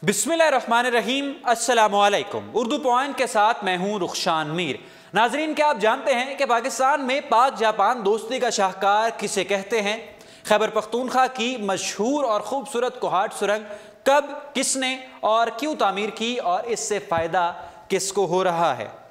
बिस्मिल्लाहिर्रहमानिर्रहीम, अस्सलामुअलैकुम। उर्दू पॉइंट के साथ मैं हूं रुखशान मीर। नाजरीन, क्या आप जानते हैं कि पाकिस्तान में पाक जापान दोस्ती का शाहकार किसे कहते हैं? खैबर पख्तूनख्वा की मशहूर और खूबसूरत कोहाट सुरंग कब, किसने और क्यों तामीर की और इससे फ़ायदा किसको हो रहा है?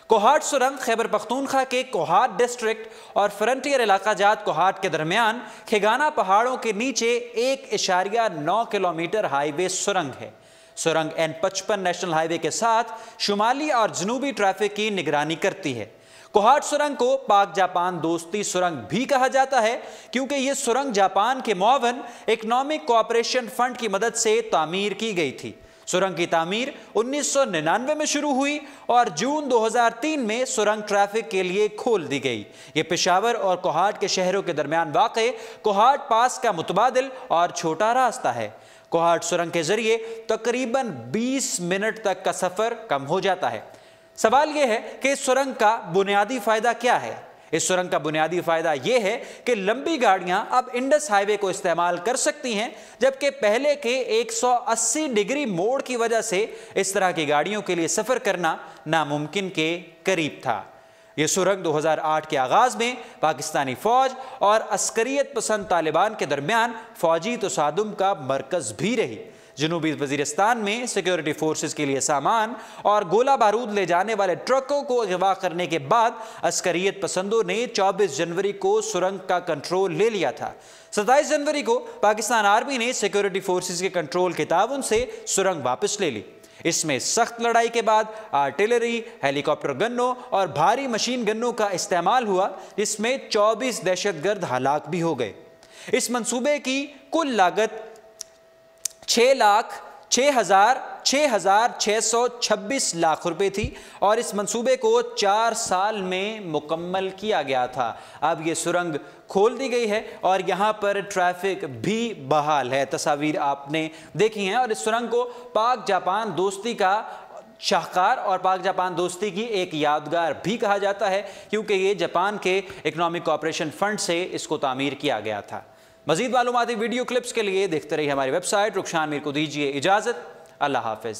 कोहाट सुरंग खैबर पख्तूनख्वा के कोहाट डिस्ट्रिक्ट और फ्रंटियर इलाका जात कोहाट के दरमियान खिगाना पहाड़ों के नीचे 1.9 किलोमीटर हाईवे सुरंग है। सुरंग N55 नेशनल हाईवे के साथ शुमाली और जनूबी ट्रैफिक की निगरानी करती है। कोहाट सुरंग को पाक जापान दोस्ती सुरंग भी कहा जाता है क्योंकि यह सुरंग जापान के मुआवन इकनॉमिक कोऑपरेशन फंड की मदद से तामीर की गई थी। सुरंग की तामीर 1999 में शुरू हुई और जून 2003 में सुरंग ट्रैफिक के लिए खोल दी गई। ये पेशावर और कोहाट के शहरों के दरमियान वाक़े कोहाट पास का मुतबादिल और छोटा रास्ता है। कोहाट सुरंग के जरिए तकरीबन 20 मिनट तक का सफ़र कम हो जाता है। सवाल यह है कि इस सुरंग का बुनियादी फ़ायदा क्या है? इस सुरंग का बुनियादी फ़ायदा यह है कि लंबी गाड़ियां अब इंडस हाईवे को इस्तेमाल कर सकती हैं, जबकि पहले के 180 डिग्री मोड़ की वजह से इस तरह की गाड़ियों के लिए सफ़र करना नामुमकिन के करीब था। यह सुरंग 2008 के आगाज़ में पाकिस्तानी फ़ौज और अस्करियत पसंद तालिबान के दरमियान फ़ौजी तसादुम का मरकज़ भी रही। जनूबी वज़ीरिस्तान में सिक्योरिटी फोर्सेस के लिए सामान और गोला बारूद ले जाने वाले ट्रकों को अगवा करने के बाद अस्करियत पसंदों ने 24 जनवरी को सुरंग का कंट्रोल ले लिया था। 27 जनवरी को पाकिस्तान आर्मी ने सिक्योरिटी फोर्सेस के कंट्रोल के ताउन से सुरंग वापस ले ली। इसमें सख्त लड़ाई के बाद आर्टिलरी, हेलीकॉप्टर गन्नों और भारी मशीन गन्नों का इस्तेमाल हुआ, जिसमें 24 दहशतगर्द हलाक भी हो गए। इस मंसूबे की कुल लागत 6,626 लाख रुपए थी और इस मंसूबे को 4 साल में मुकम्मल किया गया था। अब ये सुरंग खोल दी गई है और यहाँ पर ट्रैफिक भी बहाल है। तस्वीर आपने देखी हैं और इस सुरंग को पाक जापान दोस्ती का शाहकार और पाक जापान दोस्ती की एक यादगार भी कहा जाता है क्योंकि ये जापान के इकनॉमिक कोऑपरेशन फंड से इसको तामीर किया गया था। मज़ीद मालूमाती वीडियो क्लिप्स के लिए देखते रहिए हमारी वेबसाइट। रुखशान मीर को दीजिए इजाज़त। अल्लाह हाफ़िज़।